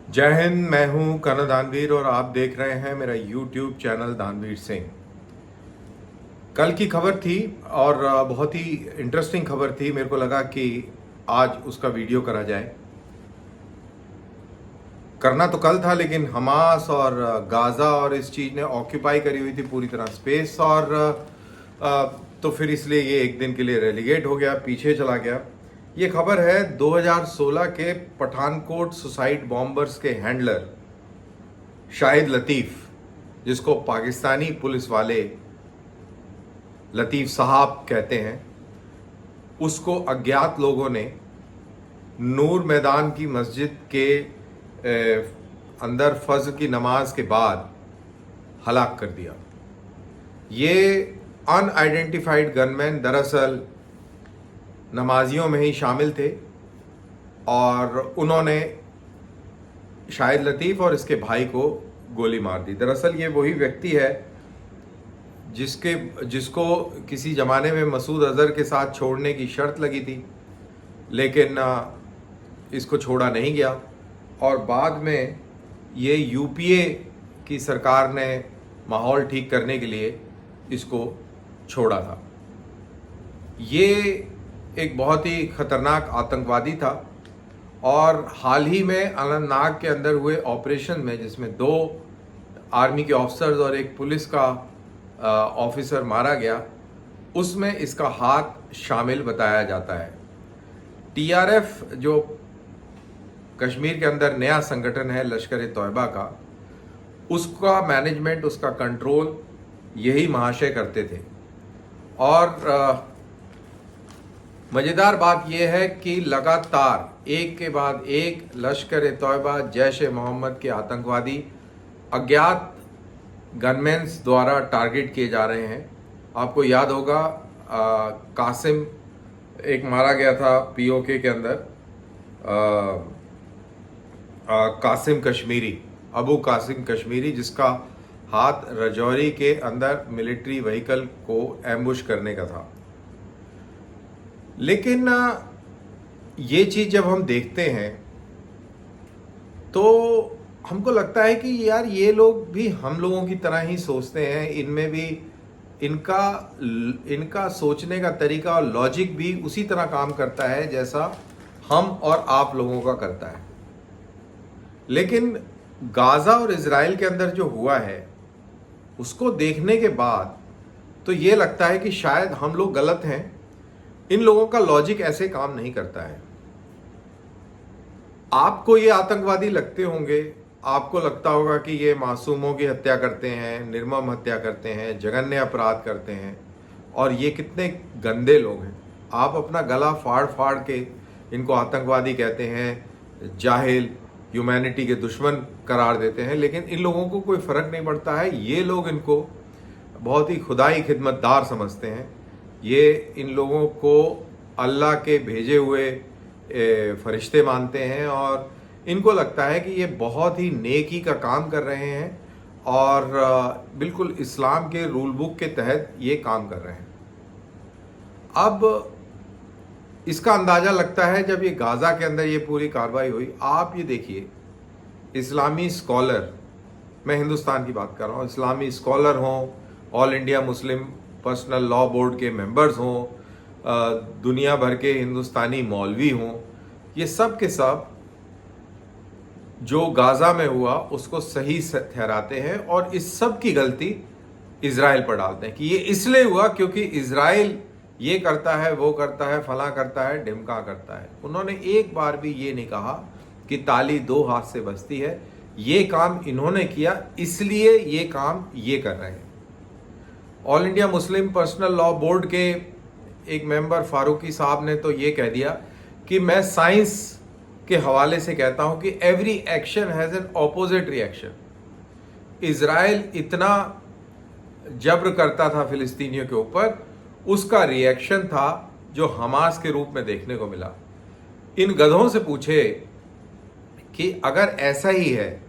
जय हिंद। मैं हूं कर्नल दानवीर और आप देख रहे हैं मेरा यूट्यूब चैनल दानवीर सिंह। कल की खबर थी और बहुत ही इंटरेस्टिंग खबर थी। मेरे को लगा कि आज उसका वीडियो करा जाए। करना तो कल था, लेकिन हमास और गाज़ा और इस चीज़ ने ऑक्यूपाई करी हुई थी पूरी तरह स्पेस, और तो फिर इसलिए ये एक दिन के लिए रेलीगेट हो गया, पीछे चला गया। ये खबर है 2016 के पठानकोट सुसाइड बॉम्बर्स के हैंडलर शाहिद लतीफ़, जिसको पाकिस्तानी पुलिस वाले लतीफ़ साहब कहते हैं, उसको अज्ञात लोगों ने नूर मैदान की मस्जिद के अंदर फज्र की नमाज के बाद हलाक कर दिया। ये अनआइडेंटिफाइड गनमैन दरअसल नमाजियों में ही शामिल थे और उन्होंने शाहिद लतीफ़ और इसके भाई को गोली मार दी। दरअसल ये वही व्यक्ति है जिसको किसी ज़माने में मसूद अज़हर के साथ छोड़ने की शर्त लगी थी, लेकिन इसको छोड़ा नहीं गया और बाद में ये यूपीए की सरकार ने माहौल ठीक करने के लिए इसको छोड़ा था। ये एक बहुत ही ख़तरनाक आतंकवादी था और हाल ही में अनंतनाग के अंदर हुए ऑपरेशन में, जिसमें 2 आर्मी के ऑफिसर्स और एक पुलिस का ऑफिसर मारा गया, उसमें इसका हाथ शामिल बताया जाता है। टीआरएफ जो कश्मीर के अंदर नया संगठन है लश्कर तौयबा का, उसका मैनेजमेंट, उसका कंट्रोल यही महाशय करते थे। और मज़ेदार बात यह है कि लगातार एक के बाद एक लश्कर तौयबा, जैश ए मोहम्मद के आतंकवादी अज्ञात गनमैन्स द्वारा टारगेट किए जा रहे हैं। आपको याद होगा कासिम एक मारा गया था पीओके के अंदर, कासिम कश्मीरी, अबू कासिम कश्मीरी, जिसका हाथ रजौरी के अंदर मिलिट्री व्हीकल को एम्बुश करने का था। लेकिन ये चीज़ जब हम देखते हैं तो हमको लगता है कि यार ये लोग भी हम लोगों की तरह ही सोचते हैं। इनमें भी इनका सोचने का तरीका और लॉजिक भी उसी तरह काम करता है जैसा हम और आप लोगों का करता है। लेकिन गाज़ा और इजराइल के अंदर जो हुआ है उसको देखने के बाद तो ये लगता है कि शायद हम लोग गलत हैं। इन लोगों का लॉजिक ऐसे काम नहीं करता है। आपको ये आतंकवादी लगते होंगे, आपको लगता होगा कि ये मासूमों की हत्या करते हैं, निर्मम हत्या करते हैं, जघन्य अपराध करते हैं और ये कितने गंदे लोग हैं। आप अपना गला फाड़ फाड़ के इनको आतंकवादी कहते हैं, जाहिल, ह्यूमैनिटी के दुश्मन करार देते हैं, लेकिन इन लोगों को कोई फ़र्क नहीं पड़ता है। ये लोग इनको बहुत ही खुदाई खिदमतदार समझते हैं। ये इन लोगों को अल्लाह के भेजे हुए फरिश्ते मानते हैं और इनको लगता है कि ये बहुत ही नेकी का काम कर रहे हैं और बिल्कुल इस्लाम के रूल बुक के तहत ये काम कर रहे हैं। अब इसका अंदाज़ा लगता है जब ये गाज़ा के अंदर ये पूरी कार्रवाई हुई। आप ये देखिए, इस्लामी स्कॉलर, मैं हिंदुस्तान की बात कर रहा हूँ, इस्लामी स्कॉलर हों, all India Muslim personal law board के मेंबर्स हों, दुनिया भर के हिंदुस्तानी मौलवी हों, ये सब के सब जो गाज़ा में हुआ उसको सही ठहराते हैं और इस सब की गलती इजराइल पर डालते हैं कि ये इसलिए हुआ क्योंकि इजराइल ये करता है, वो करता है, फला करता है, ढिमका करता है। उन्होंने एक बार भी ये नहीं कहा कि ताली 2 हाथ से बजती है। ये काम इन्होंने किया, इसलिए ये काम ये कर रहे हैं। All India Muslim personal law board के एक मेंबर फारूकी साहब ने तो ये कह दिया कि मैं साइंस के हवाले से कहता हूं कि every action has an opposite reaction. Israel इतना जब्र करता था फिलिस्तीनियों के ऊपर, उसका रिएक्शन था जो हमास के रूप में देखने को मिला। इन गधों से पूछे कि अगर ऐसा ही है,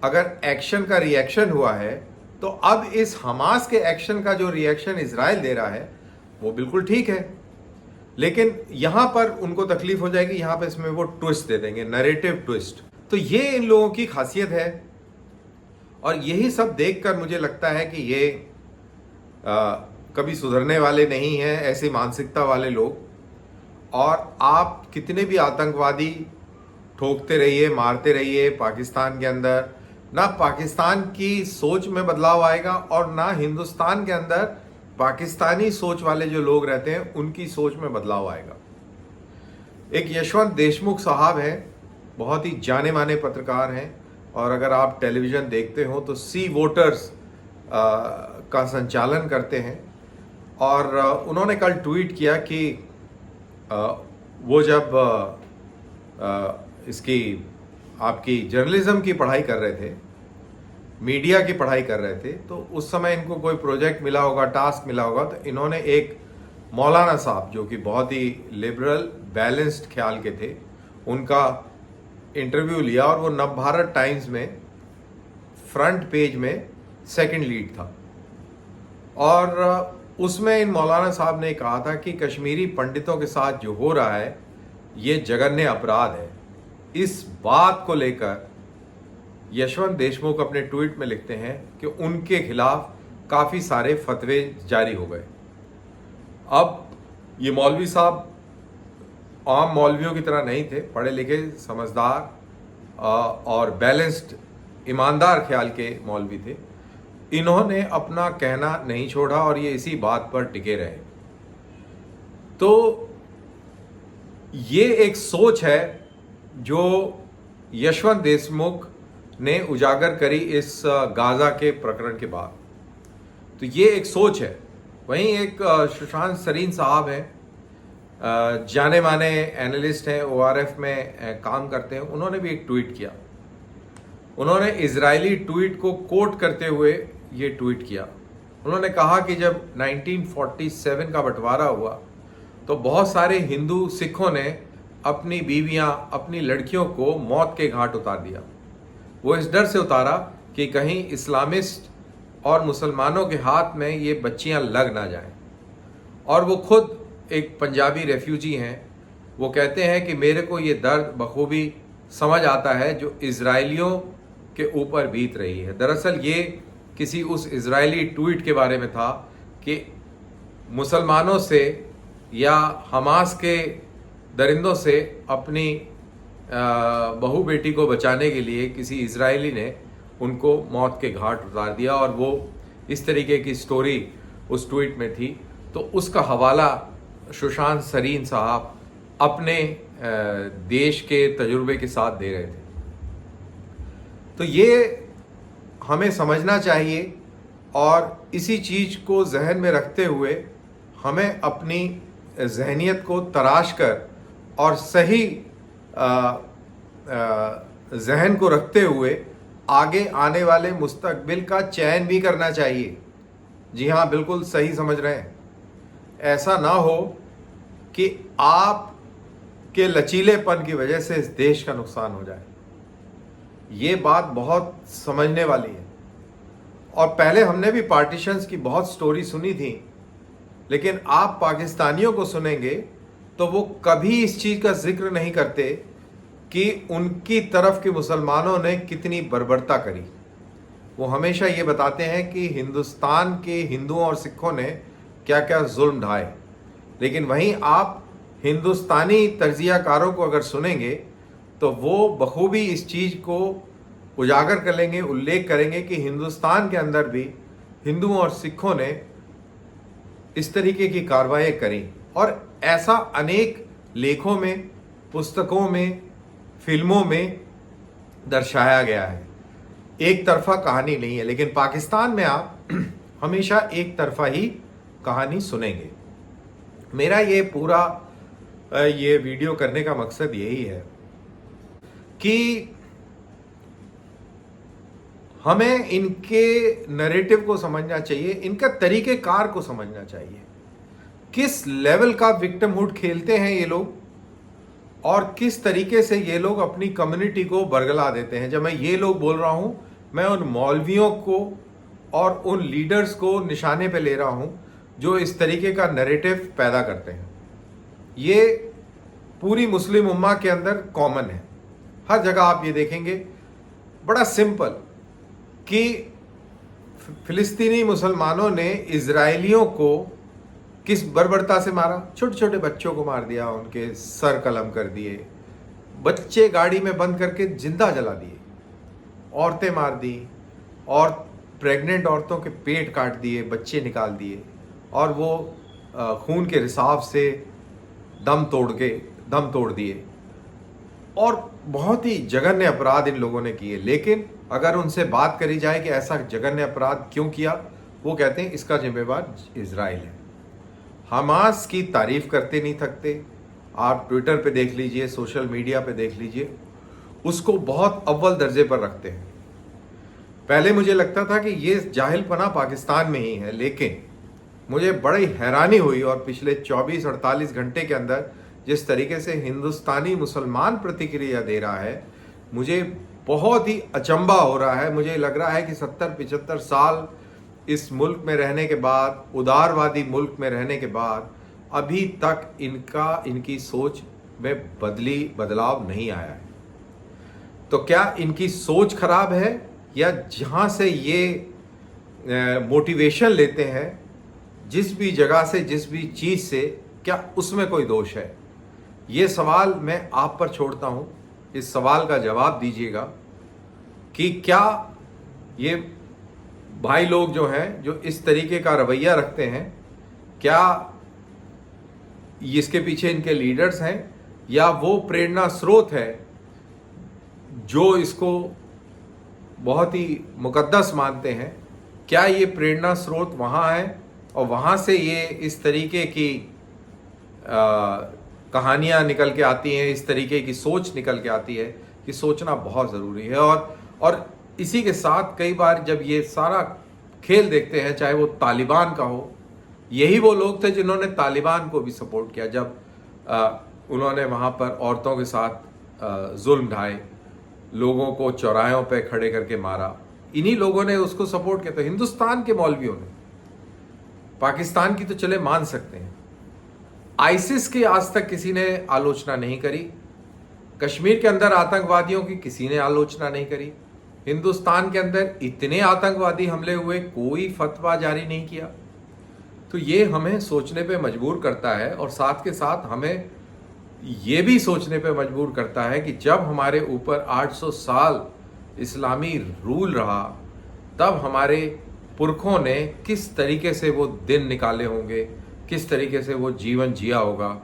अगर एक्शन का रिएक्शन हुआ है, तो अब इस हमास के एक्शन का जो रिएक्शन इजराइल दे रहा है वो बिल्कुल ठीक है। लेकिन यहां पर उनको तकलीफ हो जाएगी, यहां पर इसमें वो ट्विस्ट दे देंगे, नैरेटिव ट्विस्ट। तो ये इन लोगों की खासियत है, और यही सब देखकर मुझे लगता है कि ये कभी सुधरने वाले नहीं हैं, ऐसी मानसिकता वाले लोग। और आप कितने भी आतंकवादी ठोकते रहिए, मारते रहिए पाकिस्तान के अंदर, ना पाकिस्तान की सोच में बदलाव आएगा और ना हिंदुस्तान के अंदर पाकिस्तानी सोच वाले जो लोग रहते हैं उनकी सोच में बदलाव आएगा। एक यशवंत देशमुख साहब हैं, बहुत ही जाने माने पत्रकार हैं, और अगर आप टेलीविज़न देखते हो तो सी वोटर्स का संचालन करते हैं। और उन्होंने कल ट्वीट किया कि वो जब इसकी आपकी जर्नलिज्म की पढ़ाई कर रहे थे, मीडिया की पढ़ाई कर रहे थे, तो उस समय इनको कोई प्रोजेक्ट मिला होगा, टास्क मिला होगा, तो इन्होंने एक मौलाना साहब जो कि बहुत ही लिबरल बैलेंस्ड ख्याल के थे, उनका इंटरव्यू लिया और वो नवभारत टाइम्स में फ्रंट पेज में सेकंड लीड था। और उसमें इन मौलाना साहब ने कहा था कि कश्मीरी पंडितों के साथ जो हो रहा है ये जघन्य अपराध है। इस बात को लेकर यशवंत देशमुख अपने ट्वीट में लिखते हैं कि उनके खिलाफ काफ़ी सारे फतवे जारी हो गए। अब ये मौलवी साहब आम मौलवियों की तरह नहीं थे, पढ़े लिखे, समझदार और बैलेंस्ड, ईमानदार ख्याल के मौलवी थे। इन्होंने अपना कहना नहीं छोड़ा और ये इसी बात पर टिके रहे। तो ये एक सोच है जो यशवंत देशमुख ने उजागर करी इस गाज़ा के प्रकरण के बाद। तो ये एक सोच है। वहीं एक सुशांत सरीन साहब हैं, जाने माने एनालिस्ट हैं, ORF में काम करते हैं, उन्होंने भी एक ट्वीट किया। उन्होंने इजरायली ट्वीट को कोट करते हुए ये ट्वीट किया। उन्होंने कहा कि जब 1947 का बंटवारा हुआ तो बहुत सारे हिंदू सिखों ने अपनी बीवियां, अपनी लड़कियों को मौत के घाट उतार दिया। वो इस डर से उतारा कि कहीं इस्लामिस्ट और मुसलमानों के हाथ में ये बच्चियां लग ना जाएं। और वो खुद एक पंजाबी रेफ्यूजी हैं। वो कहते हैं कि मेरे को ये दर्द बखूबी समझ आता है जो इजरायलियों के ऊपर बीत रही है। दरअसल ये किसी उस इजरायली ट्वीट के बारे में था कि मुसलमानों से या हमास के दरिंदों से अपनी बहू बेटी को बचाने के लिए किसी इजरायली ने उनको मौत के घाट उतार दिया, और वो इस तरीके की स्टोरी उस ट्वीट में थी। तो उसका हवाला सुशांत सरीन साहब अपने देश के तजुर्बे के साथ दे रहे थे। तो ये हमें समझना चाहिए, और इसी चीज़ को जहन में रखते हुए हमें अपनी जहनियत को तराश कर और सही जहन को रखते हुए आगे आने वाले मुस्तकबिल का चयन भी करना चाहिए। जी हाँ, बिल्कुल सही समझ रहे हैं। ऐसा ना हो कि आप के लचीलेपन की वजह से इस देश का नुकसान हो जाए। ये बात बहुत समझने वाली है। और पहले हमने भी पार्टीशंस की बहुत स्टोरी सुनी थी, लेकिन आप पाकिस्तानियों को सुनेंगे तो वो कभी इस चीज़ का जिक्र नहीं करते कि उनकी तरफ के मुसलमानों ने कितनी बर्बरता करी। वो हमेशा ये बताते हैं कि हिंदुस्तान के हिंदुओं और सिखों ने क्या क्या जुल्म ढाए। लेकिन वहीं आप हिंदुस्तानी तर्जियाकारों को अगर सुनेंगे तो वो बखूबी इस चीज़ को उजागर कर लेंगे, उल्लेख करेंगे कि हिंदुस्तान के अंदर भी हिंदुओं और सिखों ने इस तरीके की कार्रवाई करी। और ऐसा अनेक लेखों में, पुस्तकों में, फिल्मों में दर्शाया गया है। एक तरफा कहानी नहीं है। लेकिन पाकिस्तान में आप हमेशा एक तरफा ही कहानी सुनेंगे। मेरा ये पूरा ये वीडियो करने का मकसद यही है कि हमें इनके नैरेटिव को समझना चाहिए, इनका तरीक़ेकार को समझना चाहिए। किस लेवल का विक्टिमहुड खेलते हैं ये लोग और किस तरीके से ये लोग अपनी कम्युनिटी को बरगला देते हैं। जब मैं ये लोग बोल रहा हूं, मैं उन मौलवियों को और उन लीडर्स को निशाने पे ले रहा हूं जो इस तरीके का नैरेटिव पैदा करते हैं। ये पूरी मुस्लिम उम्मा के अंदर कॉमन है। हर जगह आप ये देखेंगे, बड़ा सिंपल, कि फिलिस्तीनी मुसलमानों ने इजरायलियों को किस बर्बरता से मारा। छोटे छोटे बच्चों को मार दिया, उनके सर कलम कर दिए, बच्चे गाड़ी में बंद करके जिंदा जला दिए, औरतें मार दी, और प्रेग्नेंट औरतों के पेट काट दिए, बच्चे निकाल दिए, और वो खून के रिसाव से दम तोड़ दिए। और बहुत ही जघन्य अपराध इन लोगों ने किए। लेकिन अगर उनसे बात करी जाए कि ऐसा जघन्य अपराध क्यों किया, वो कहते हैं इसका जिम्मेवार इजराइल है। हमास की तारीफ करते नहीं थकते। आप ट्विटर पे देख लीजिए, सोशल मीडिया पे देख लीजिए, उसको बहुत अव्वल दर्जे पर रखते हैं। पहले मुझे लगता था कि ये जाहिलपना पाकिस्तान में ही है, लेकिन मुझे बड़ी हैरानी हुई, और पिछले 24-48 घंटे के अंदर जिस तरीके से हिंदुस्तानी मुसलमान प्रतिक्रिया दे रहा है, मुझे बहुत ही अचंभा हो रहा है। मुझे लग रहा है कि 70-75 साल इस मुल्क में रहने के बाद, उदारवादी मुल्क में रहने के बाद, अभी तक इनकी सोच में बदलाव नहीं आया है। तो क्या इनकी सोच खराब है, या जहाँ से ये मोटिवेशन लेते हैं, जिस भी जगह से, जिस भी चीज़ से, क्या उसमें कोई दोष है? ये सवाल मैं आप पर छोड़ता हूँ। इस सवाल का जवाब दीजिएगा कि क्या ये भाई लोग जो हैं, जो इस तरीके का रवैया रखते हैं, क्या इसके पीछे इनके लीडर्स हैं, या वो प्रेरणा स्रोत है जो इसको बहुत ही मुकद्दस मानते हैं? क्या ये प्रेरणा स्रोत वहाँ है, और वहाँ से ये इस तरीके की कहानियाँ निकल के आती हैं, इस तरीके की सोच निकल के आती है, कि सोचना बहुत ज़रूरी है। और इसी के साथ कई बार जब ये सारा खेल देखते हैं, चाहे वो तालिबान का हो, यही वो लोग थे जिन्होंने तालिबान को भी सपोर्ट किया जब उन्होंने वहाँ पर औरतों के साथ जुल्म ढाए, लोगों को चौराहों पे खड़े करके मारा। इन्हीं लोगों ने उसको सपोर्ट किया। तो हिंदुस्तान के मौलवियों ने, पाकिस्तान की तो चले मान सकते हैं, आईसिस की आज तक किसी ने आलोचना नहीं करी। कश्मीर के अंदर आतंकवादियों की किसी ने आलोचना नहीं करी। हिंदुस्तान के अंदर इतने आतंकवादी हमले हुए, कोई फतवा जारी नहीं किया। तो ये हमें सोचने पे मजबूर करता है, और साथ के साथ हमें ये भी सोचने पे मजबूर करता है कि जब हमारे ऊपर 800 साल इस्लामी रूल रहा, तब हमारे पुरखों ने किस तरीके से वो दिन निकाले होंगे, किस तरीके से वो जीवन जिया होगा।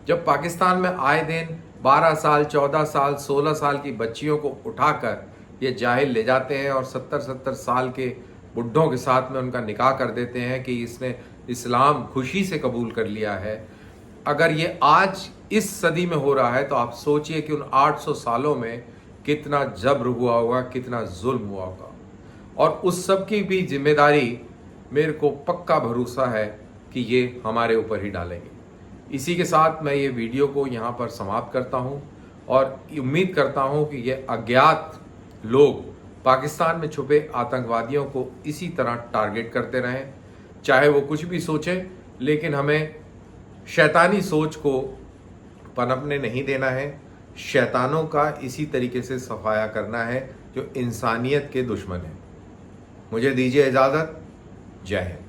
जब पाकिस्तान में आए दिन 12 साल, 14 साल, 16 साल की बच्चियों को उठाकर ये जाहिल ले जाते हैं, और 70-70 साल के बुढ़ों के साथ में उनका निकाह कर देते हैं कि इसने इस्लाम खुशी से कबूल कर लिया है। अगर ये आज इस सदी में हो रहा है, तो आप सोचिए कि उन 800 सालों में कितना जब्र हुआ होगा, कितना जुल्म हुआ होगा। और उस सब की भी जिम्मेदारी मेरे को पक्का भरोसा है कि ये हमारे ऊपर ही डालेंगे। इसी के साथ मैं ये वीडियो को यहाँ पर समाप्त करता हूँ, और उम्मीद करता हूँ कि ये अज्ञात लोग पाकिस्तान में छुपे आतंकवादियों को इसी तरह टारगेट करते रहें, चाहे वो कुछ भी सोचें, लेकिन हमें शैतानी सोच को पनपने नहीं देना है। शैतानों का इसी तरीके से सफाया करना है जो इंसानियत के दुश्मन हैं। मुझे दीजिए इजाज़त। जय हिंद।